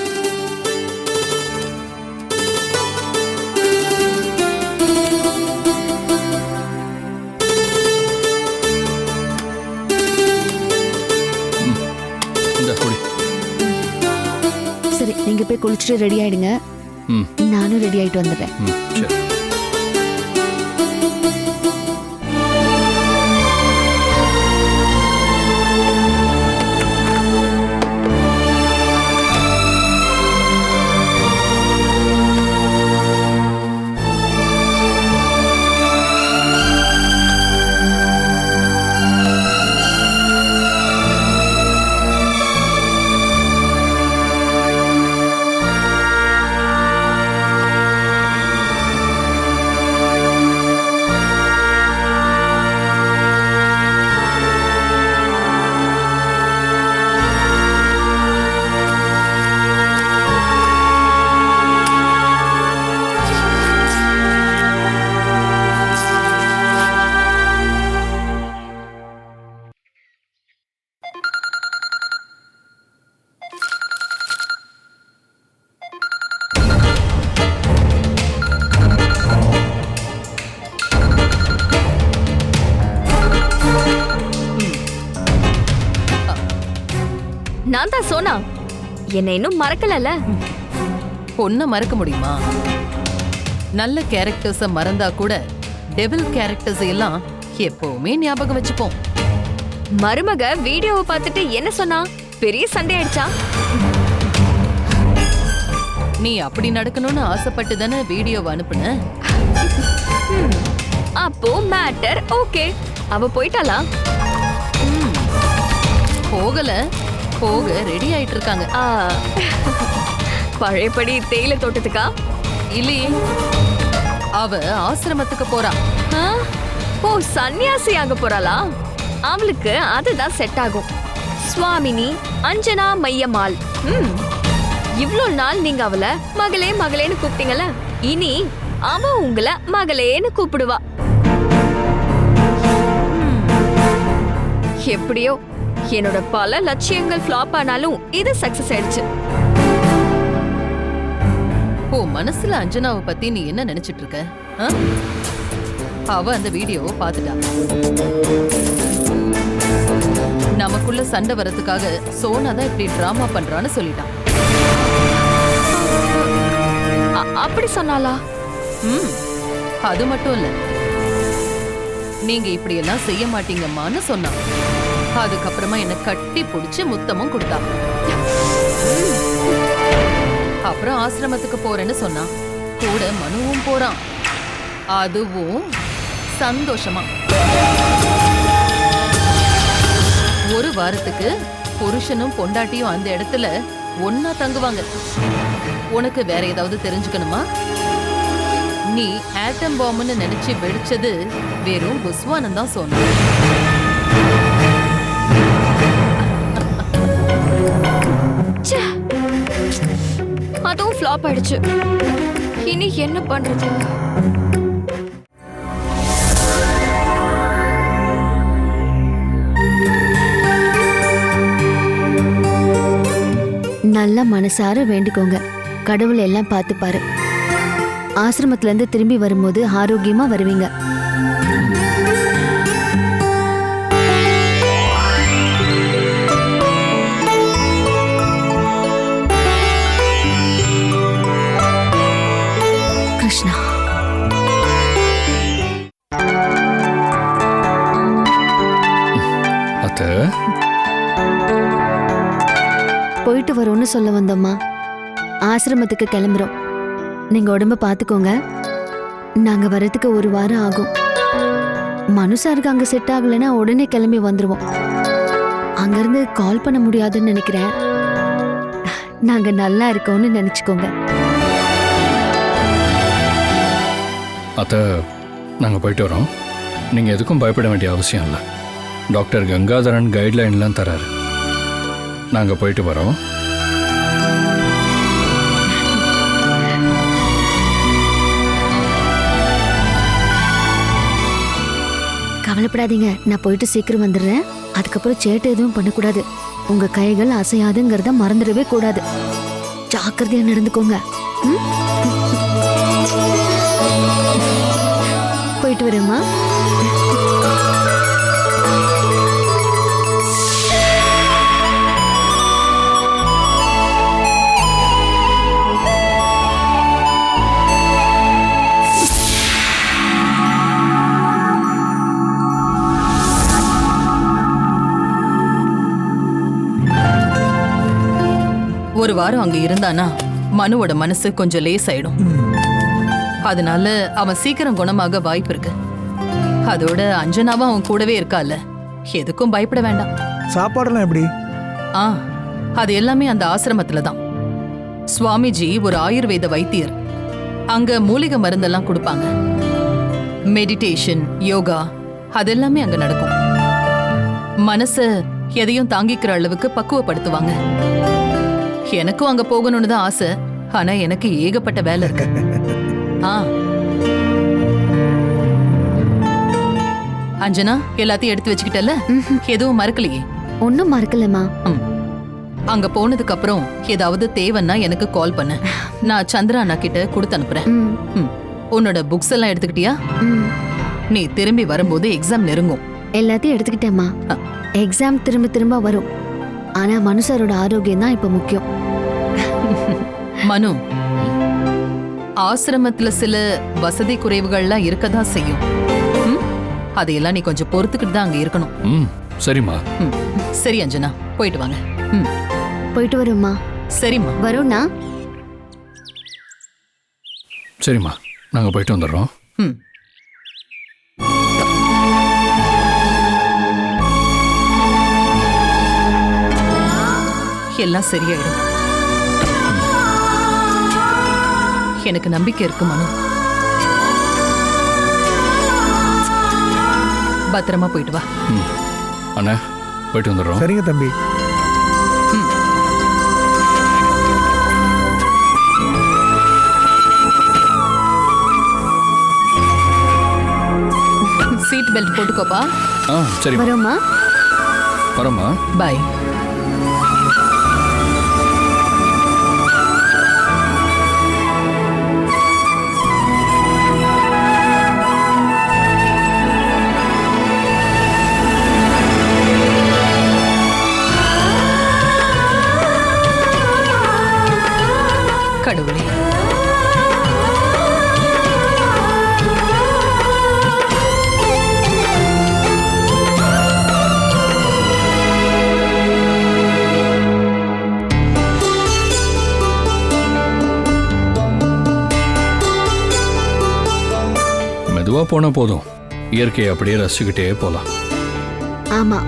Speaker 2: சரி, நீங்க போய் குளிச்சுட்டு ரெடி ஆயிடுங்க. நானும் ரெடி ஆயிட்டு வந்துடுறேன்.
Speaker 12: நான் தான் சோனா. என்ன இன்னும் மறக்கலல?
Speaker 11: பொண்ண மறக்க முடியுமா? நல்ல கேரக்டர்ஸ மறந்தா கூட டெவில் கேரக்டர்ஸ் எல்லாம் எப்பவுமே ஞாபகம் வச்சுப்போம்.
Speaker 12: மருமக வீடியோவை பார்த்துட்டு என்ன சொன்னா? பெரிய சண்டை ஆயிடுச்சா?
Speaker 11: நீ அப்படி நடக்கணும்னு ஆசைப்பட்டு தானே வீடியோவை அனுப்புன.
Speaker 12: அப்போ மேட்டர் ஓகே. அவ போயிட்டாளா?
Speaker 11: போகல, போக ரெடி ஆயிட்டு இருக்காங்க.
Speaker 12: பழையபடி தேயிலை தோட்டத்துக்கா?
Speaker 11: இல்லையே, அவ ஆசிரமத்துக்கு போறா.
Speaker 12: ஓ, சன்னியாசி ஆக போறாளா? அவளுக்கு அதுதான் செட் ஆகும். சுவாமினி அஞ்சனா மையம்மாள். இவ்ளோ நாள் நீங்க அவளை மகளே மகளேன்னு கூப்பிட்டீங்கல்ல, இனி அவ உங்களை மகளேன்னு கூப்பிடுவா. எப்படியோ என்னோட பல லட்சியங்கள் ஃப்ளாப் ஆனாலும் இது சக்சஸ் ஆயிடுச்சு.
Speaker 11: ஓ, மனசுல அஞ்சனாவை பத்தி நீ என்ன நினைச்சிட்டு இருக்க? அவ அந்த வீடியோவை பார்த்துட்டா. நமக்குள்ள சண்டை வரதுக்காக சோனா தான் இப்படி டிராமா பண்றான்னு சொல்லிட்டான்.
Speaker 12: அப்படி சொன்னாலா?
Speaker 11: அது மட்டும் இல்ல, நீங்க இப்படி எல்லாம் செய்ய மாட்டீங்கம்மான்னு சொன்னான். அதுக்கப்புறமா என்ன கட்டி பிடிச்சு முத்தமும் கொடுத்தா. அப்புறம் ஆசிரமத்துக்கு போறேன்னு சொன்னான். கூட மனுவும் போறான். அதுவும் சந்தோஷமா. ஒரு வாரத்துக்கு புருஷனும் பொண்டாட்டியும் அந்த இடத்துல ஒன்னா தங்குவாங்க. உனக்கு வேற ஏதாவது தெரிஞ்சுக்கணுமா? நீ ஆட்டம் பாம்புன்னு நினைச்சு வெடிச்சது வெறும் புஸ்வானம் தான் சொன்ன.
Speaker 12: அதுவும் ஃப்ளாப் ஆயிடுச்சு. இனி என்ன பண்றது?
Speaker 2: நல்லா மனசார வேண்டிக்கோங்க. கடவுள் எல்லாம் பார்த்துப்பாரு. ஆசிரமத்துல இருந்து திரும்பி வரும்போது ஆரோக்கியமா வருவீங்க. கிருஷ்ணா.
Speaker 10: அத்தை,
Speaker 2: போயிட்டு வரோம்னு சொல்ல வந்தோம்மா. ஆசிரமத்துக்கு கிளம்புறோம். நீங்க உடம்ப பாத்துக்கோங்க. நாங்க வரதுக்கு ஒரு வாரம் ஆகும். மனுஷாருக்கு அங்க செட் ஆகலைன்னா உடனே கிளம்பி வந்துருவோம். அங்கிருந்து கால் பண்ண முடியாதுன்னு நினைக்கிறேன். நாங்க நல்லா இருக்கோம்னு நினைச்சுக்கோங்க.
Speaker 10: அத்தை, நாங்க போயிட்டு வரோம். நீங்க எதுக்கும் பயப்பட வேண்டிய அவசியம் இல்லை. டாக்டர் கங்காதரன் கைட்லைன்லாம் தராரு. நாங்க போயிட்டு வரோம்.
Speaker 2: கவலைப்படாதீங்க. நான் போயிட்டு சீக்கிரம் வந்துடுறேன். அதுக்கப்புறம் சேட்டை எதுவும் பண்ணக்கூடாது. உங்க கைகள் அசையாதுங்கிறத மறந்துடவே கூடாது. ஜாக்கிரதையா நடந்துக்கோங்க. போயிட்டு வரேம்மா.
Speaker 11: ஒரு வாரம் அங்க இருந்தானா மனுவோட மனசு கொஞ்சம் லேசாயிடும். அதனால அவன் சீக்கிரம் குணமாக வாய்ப்பு இருக்கு. அதோட அஞ்சனாவும் அவன் கூடவே இருக்கால, எதுக்கும் பயப்பட வேண்டாம்.
Speaker 9: சாப்பாடெல்லாம் எப்படி?
Speaker 11: அது எல்லாமே அந்த ஆசிரமத்துல தான். சுவாமிஜி ஒரு ஆயுர்வேத வைத்தியர். அங்க மூலிகை மருந்தெல்லாம் கொடுப்பாங்க. மெடிடேஷன், யோகா அதெல்லாமே அங்க நடக்கும். மனச எதையும் தாங்கிக்கிற அளவுக்கு பக்குவப்படுத்துவாங்க. எனக்கும் அங்க போகணும்னு தான் ஆசை. ஆனா எனக்கு ஏகப்பட்ட வேலை இருக்கு. அஞ்சனா, எல்லாத்தையும் எடுத்து வச்சுக்கிட்டல? எதுவும் மறக்கலையே?
Speaker 2: ஒன்னும் மறக்கலமா.
Speaker 11: அங்க போனதுக்கு அப்புறம் ஏதாவது தேவைன்னா எனக்கு கால் பண்ணு. நான் சந்திரா அண்ணா கிட்ட கொடுத்து அனுப்புறேன். உன்னோட புக்ஸ் எல்லாம் எடுத்துக்கிட்டியா? நீ திரும்பி வரும்போது எக்ஸாம் நெருங்கும்.
Speaker 2: எல்லாத்தையும் எடுத்துக்கிட்டேம்மா. எக்ஸாம் திரும்ப திரும்ப வரும். ஆனா மனுஷரோட ஆரோக்கியம் தான் இப்ப முக்கியம்.
Speaker 11: மனு, ஆசிரமத்துல சில வசதி குறைவுகள்லாம் இருக்கதான் செய்யும். அதையெல்லாம் நீ கொஞ்சம் பொறுத்துக்கிட்டு தான் அங்க இருக்கணும்.
Speaker 10: சரிம்மா.
Speaker 11: சரி அஞ்சனா, போயிட்டு வாங்க.
Speaker 2: போயிட்டு வரோம்மா.
Speaker 11: சரிம்மா.
Speaker 2: வரோம்னா?
Speaker 10: சரிம்மா, நாங்க போயிட்டு வந்துடுறோம்.
Speaker 11: எல்லாம் சரியாயிடும். எனக்கு நம்பிக்கை இருக்கு மனு. பத்திரமா போயிட்டு வா.
Speaker 10: அண்ணா, போயிட்டு வந்துடுறோம்.
Speaker 9: சரிங்க தம்பி.
Speaker 11: சீட் பெல்ட் போட்டுக்கோப்பா.
Speaker 10: சரி.
Speaker 2: வரோம்மா.
Speaker 10: வரோம்மா.
Speaker 11: பை. கடவுளே,
Speaker 10: மெதுவா போனா போதும், இயற்கையை அப்படியே ரசிச்சுக்கிட்டே போலாம்.
Speaker 2: ஆமா,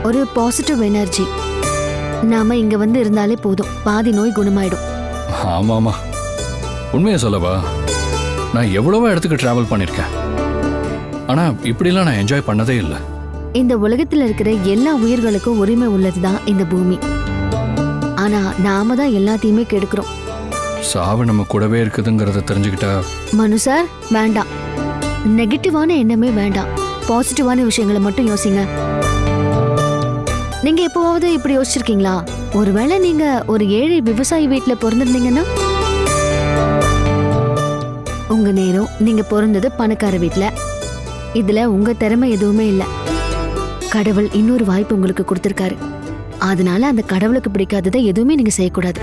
Speaker 2: ஒரு பாசிட்டிவ் எனர்ஜி. நாம இங்க வந்து இருந்தாலே போதும், பாதி நோய் குணமாயிடும்.
Speaker 10: ஆமாமா, உண்மையை சொல்லவா, நான் எவ்வளவோ இடத்துக்கு டிராவல் பண்ணியிருக்கேன். ஆனா இப்படிலாம் நான் என்ஜாய் பண்ணதே இல்லை.
Speaker 2: இந்த உலகத்துல இருக்கிற எல்லா உயிர்களுக்கும் உரிமை உள்ளதுதான் இந்த பூமி. ஆனா நாம தான் எல்லாத்தையுமே கெடுக்கிறோம்.
Speaker 10: சாவு நம்ம கூடவே இருக்குதுங்கிறத தெரிஞ்சுக்கிட்டா.
Speaker 2: மனு சார், வேண்டாம். நெகட்டிவான எண்ணமே வேண்டாம், பாசிட்டிவான விஷயங்களை மட்டும் யோசிங்க. நீங்க எப்பவாவது இப்படி யோசிச்சிருக்கீங்களா? ஒருவேளை நீங்க ஒரு ஏழை விவசாயி வீட்டுல பிறந்திருந்தீங்கன்னா, உங்க நேரம் நீங்க பிறந்தது பணக்கார வீட்டுல. இதுல உங்க திறமை எதுவுமே இல்ல. கடவுள் இன்னொரு வாய்ப்பு உங்களுக்கு கொடுத்திருக்காரு. அதனால அந்த கடவுளுக்கு பிடிக்காததை எதுவுமே நீங்க செய்யக்கூடாது.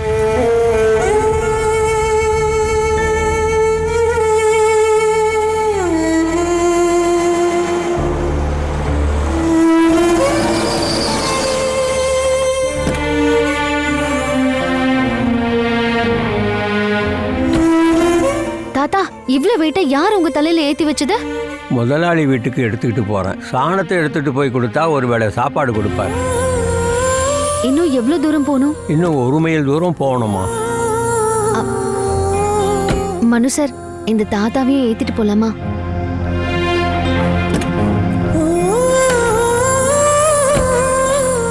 Speaker 2: தாத்தா, இவ்ளோ வெயிட்ட யார் உங்க தலையில ஏத்தி வச்சது?
Speaker 13: முதலாளி வீட்டுக்கு எடுத்துக்கிட்டு போறேன். சாணத்தை எடுத்துட்டு போய் கொடுத்தா ஒரு வேளை சாப்பாடு கொடுப்பாரு.
Speaker 2: இன்னும் எவ்வளவு தூரம் போகணும்?
Speaker 13: இன்னும் 1 மைல் தூரம் போகணுமா?
Speaker 2: மனு சார், இந்த தாத்தாவையும் ஏத்திட்டு போலாமா?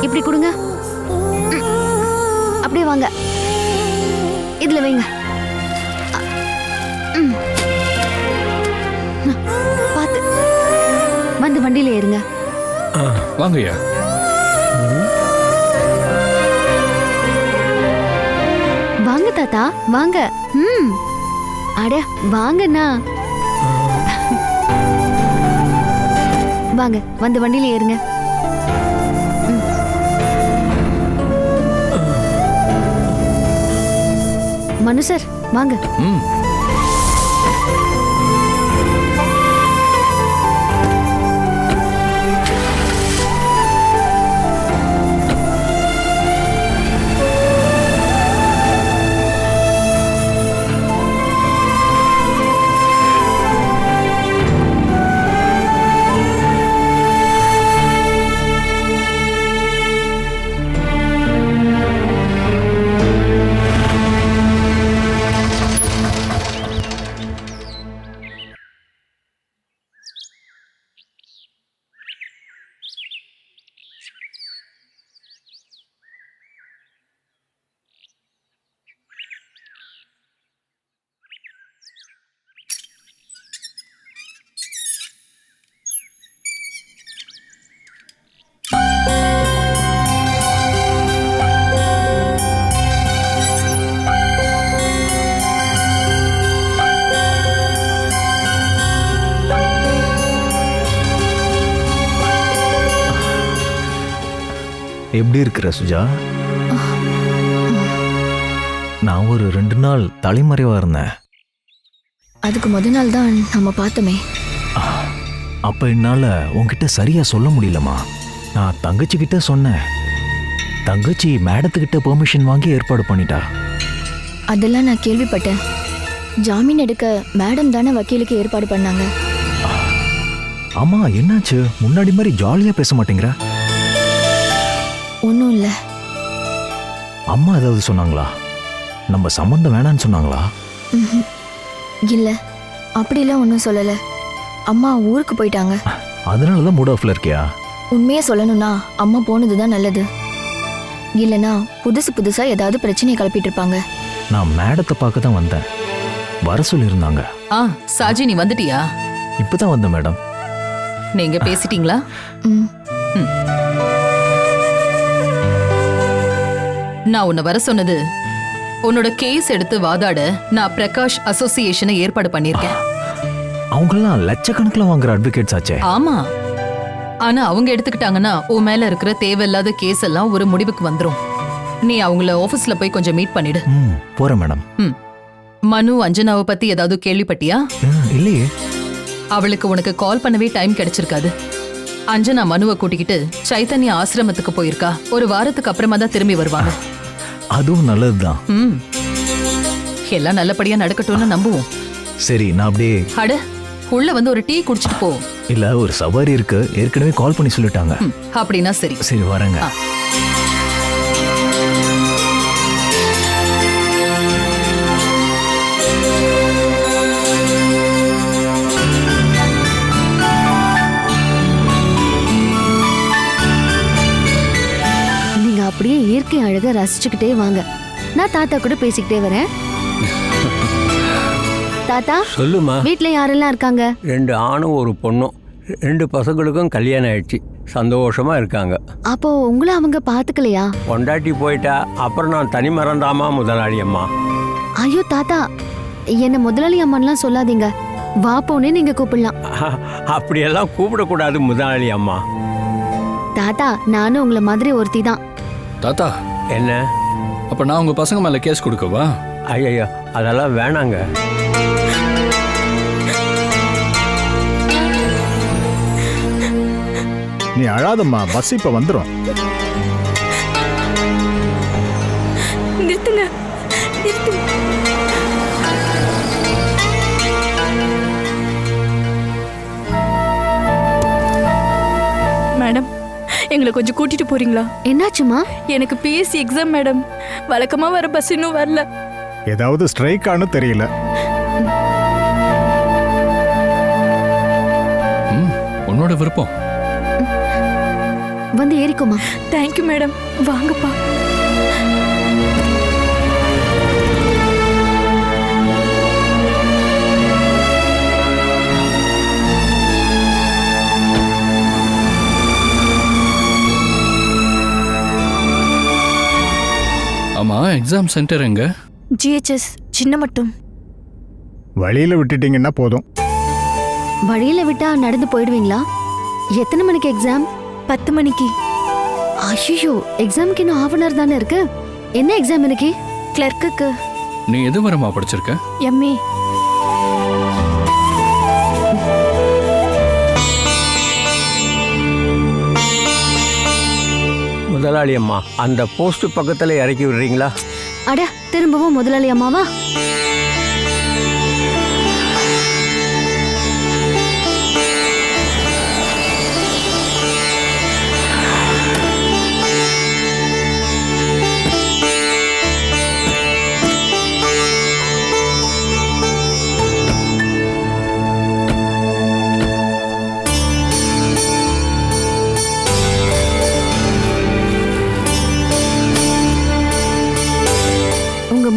Speaker 2: இப்படி கொடுங்க. அப்படியே வாங்க, இதுல வைங்க. பாத்து வந்து வண்டியில ஏறுங்க.
Speaker 10: வாங்கய்யா.
Speaker 2: வாங்க தாத்தா, வாங்க. அட வாங்கண்ணா, வாங்க வந்து வண்டியில ஏறுங்க. மனு சார், வாங்க.
Speaker 8: எப்படி இருக்கிற சுஜா? நான் ஒரு 2 நாள் தலைமறைவா இருந்தேன்.
Speaker 2: அதுக்கு முத நாள் தான் நம்ம பார்த்தோமே.
Speaker 8: அப்ப என்னால உன்கிட்ட சரியா சொல்ல முடியலமா. நான் தங்கச்சி கிட்ட சொன்னேன். தங்கச்சி மேடத்துக்கிட்ட பெர்மிஷன் வாங்கி ஏற்பாடு பண்ணிட்டா.
Speaker 2: அதெல்லாம் நான் கேள்விப்பட்டேன். ஜாமீன் எடுக்க மேடம் தானே வக்கீலுக்கு ஏற்பாடு பண்ணாங்க.
Speaker 8: ஆமா, என்னாச்சு? முன்னாடி மாதிரி ஜாலியா பேச மாட்டேங்கிற?
Speaker 2: ஒன்றும் இல்லை.
Speaker 8: அம்மா ஏதாவது சொன்னாங்களா? நம்ம சம்மந்தம் வேணான்னு சொன்னாங்களா?
Speaker 2: இல்லை, அப்படிலாம் ஒன்றும் சொல்லலை. அம்மா ஊருக்கு போயிட்டாங்க.
Speaker 8: அதனால தான் மூட் ஆஃப்ல இருக்கியா?
Speaker 2: உண்மையை சொல்லணும்னா அம்மா போனது தான் நல்லது. இல்லைனா புதுசாக ஏதாவது பிரச்சனையை கிளப்பிட்டு இருப்பாங்க.
Speaker 8: நான் மேடத்தை பார்க்க தான் வந்தேன். வர சொல்லியிருந்தாங்க.
Speaker 11: சாஜி, நீ வந்துட்டியா?
Speaker 8: இப்பதான் வந்தேன் மேடம்.
Speaker 11: நீங்க பேசிட்டீங்களா? நான் உன்னை வர சொன்னது, உன்னோட கேஸ் எடுத்து வாதாட நான் பிரகாஷ் அசோசியேஷனை ஏற்பாடு பண்ணிருக்கேன்.
Speaker 8: அவங்கெல்லாம் லட்சக்கணக்கில் வாங்குற அட்வொகேட்ஸ் ஆச்சே.
Speaker 11: ஆமா, ஆனா அவங்க எடுத்துக்கிட்டாங்கன்னா உன் மேல இருக்கிற தேவையில்லாத கேஸ் எல்லாம் ஒரு முடிவுக்கு வந்துரும். நீ அவங்கள ஆபீஸ்ல போய் கொஞ்சம் மீட் பண்ணிடு.
Speaker 8: போறேன் மேடம்.
Speaker 11: மனு அஞ்சனாவை பத்தி ஏதாவது கேள்விப்பட்டியா?
Speaker 8: இல்லையே.
Speaker 11: அவளுக்கு உனக்கு கால் பண்ணவே டைம் கிடைச்சிருக்காது. அஞ்சனா மனுவை கூட்டிக்கிட்டு சைத்தன்யா ஆசிரமத்துக்கு போயிருக்கா. ஒரு வாரத்துக்கு அப்புறமா தான் திரும்பி வருவாங்க.
Speaker 8: அதுவும் நல்லதுதான்.
Speaker 11: எல்லாம் நல்லபடியா நடக்கட்டும்னு நம்புவோம்.
Speaker 8: சரி, நான் அப்படியே.
Speaker 11: அட, உள்ள வந்து ஒரு டீ குடிச்சிட்டு போ.
Speaker 8: இல்ல ஒரு சவாரி இருக்கு, ஏற்கனவே கால் பண்ணி சொல்லிட்டாங்க.
Speaker 11: அப்படின்னா சரி.
Speaker 8: சரி வரேங்க.
Speaker 2: நீங்க அப்படியே இயற்கை அழகை ரசிச்சுக்கிட்டே வாங்க. நான் தாத்தா கூட பேசிக்கிட்டே வரேன். தாத்தா
Speaker 13: சொல்லுமா.
Speaker 2: வீட்ல யாரெல்லாம் இருக்காங்க?
Speaker 13: 2 ஆணும் ஒரு பொண்ணும். 2 பசங்களுக்கும் கல்யாணம் ஆயிடுச்சு, சந்தோஷமா இருக்காங்க.
Speaker 2: அப்போ உங்களை அவங்க பாத்துக்கலையா?
Speaker 13: பொண்டாட்டி போயிட்டா, அப்புறம் நான் தனி மறந்தாமா முதலாளி அம்மா.
Speaker 2: ஐயோ தாத்தா, என்ன முதலாளி அம்மான்லாம் சொல்லாதீங்க. வா போனே நீங்க கூப்பிடலாம்.
Speaker 13: அப்படியெல்லாம் கூப்பிடக்கூடாது முதலாளி அம்மா.
Speaker 2: தாத்தா நானும் உங்களை மாதிரி ஒருத்தி தான்.
Speaker 10: தாத்தா
Speaker 13: என்ன?
Speaker 10: அப்ப நான் உங்க பசங்க மேல கேஸ் கொடுக்கவா?
Speaker 13: ஐயா அதெல்லாம் வேணாங்க.
Speaker 14: நீ அழாதம்மா, பஸ் இப்ப வந்துடும்.
Speaker 12: நிறுத்துங்க, நிறுத்துங்க.
Speaker 6: மேடம், எங்களை கொஞ்சம் கூட்டிட்டு போறீங்களா?
Speaker 2: என்னாச்சுமா?
Speaker 6: எனக்கு பிஎஸ்சி எக்ஸாம் மேடம். வழக்கமா வர பஸ் இன்னும் வரல.
Speaker 14: ஏதாவது ஸ்ட்ரைக் ஆனு தெரியல.
Speaker 10: உன்னோட விருப்பம்.
Speaker 2: வந்து ஏறிக்கோமா.
Speaker 6: Thank you madam. வாங்கப்பா.
Speaker 10: ஆமா, எக்ஸாம் சென்டர் எங்க?
Speaker 6: ஜிஹெச்எஸ் சின்ன மட்டும்.
Speaker 14: வழியில விட்டுட்டீங்கன்னா போதும்.
Speaker 2: வழியில விட்டா நடந்து போயிடுவீங்களா? எத்தனை மணிக்கு எக்ஸாம்?
Speaker 6: 10 மணிக்கு.
Speaker 2: ஐயோ, எக்ஸாமுக்கு இன்னும் ½ hour தானே இருக்கு. என்ன எக்ஸாம் இன்னைக்கு?
Speaker 6: கிளர்க்குக்கு.
Speaker 10: நீ எது வரமா படிச்சிருக்க?
Speaker 6: எம்ஏ.
Speaker 13: முதலாளி அம்மா, அந்த போஸ்ட் பக்கத்துல இறக்கி விடுறீங்களா?
Speaker 2: அட, திரும்பவும் முதலாளி அம்மாவா?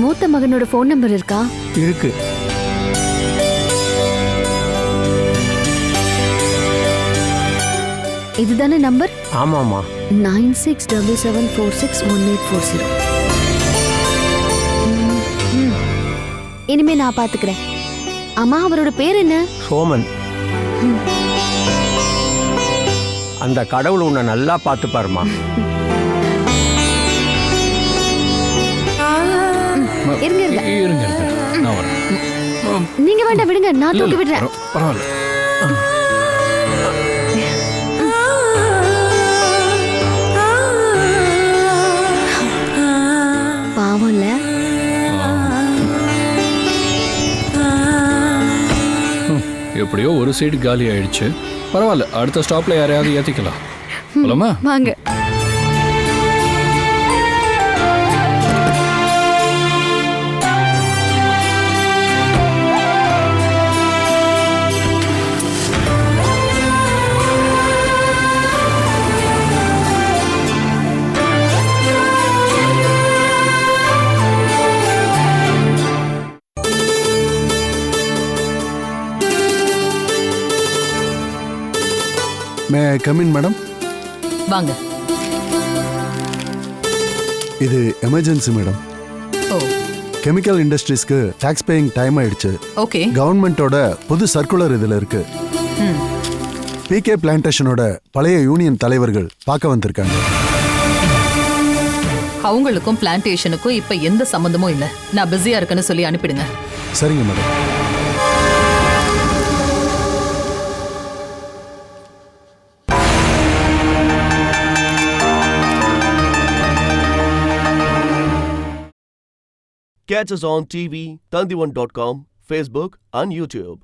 Speaker 2: மூத்த மகனோட ஃபோன் நம்பர் இருக்கா?
Speaker 13: இருக்கு.
Speaker 2: இதுதானே நம்பர்?
Speaker 13: ஆமாமா.
Speaker 2: 9677461840. இனிமே நான் பாத்துக்கிறேன். அம்மா, அவரோட பேர் என்ன?
Speaker 13: சோமன். அந்த கடவுள் உன்னை நல்லா பார்த்து பாருமா.
Speaker 10: இருங்க, நான் வரேன்.
Speaker 2: நீங்க வேண்டாம், விடுங்க, நான் தூக்கி விடுறேன்.
Speaker 10: பரவாயில்ல.
Speaker 2: பாவம்ல.
Speaker 10: எப்படியோ ஒரு சீட் காலி ஆயிடுச்சு. பரவாயில்ல, அடுத்த ஸ்டாப்ல யாரையாவது ஏத்திக்கலாம். போலாமா?
Speaker 2: வாங்க.
Speaker 15: மே ஐ கம் இன் மேடம்?
Speaker 11: வாங்க.
Speaker 15: இது எமர்ஜென்சி மேடம்.
Speaker 11: ஓ.
Speaker 15: கெமிக்கல் இண்டஸ்ட்ரீஸ்க்கு டாக்ஸ் பேயிங் டைம் ஆயிடுச்சு.
Speaker 11: ஓகே.
Speaker 15: கவர்மெண்டோட புது சர்க்குலர் இதுல இருக்கு. பிகே பிளான்டேஷனோட பழைய யூனியன் தலைவர்கள் பார்க்க வந்திருக்காங்க.
Speaker 11: அவங்களுக்கும் பிளான்டேஷனுக்கும் இப்ப எந்த சம்பந்தமும் இல்ல. நான் பிஸியா இருக்கேன்னு சொல்லி அனுப்பிடுங்க.
Speaker 15: சரிங்க madam.
Speaker 1: Catch us on TV, Tandivan.com, Facebook and YouTube.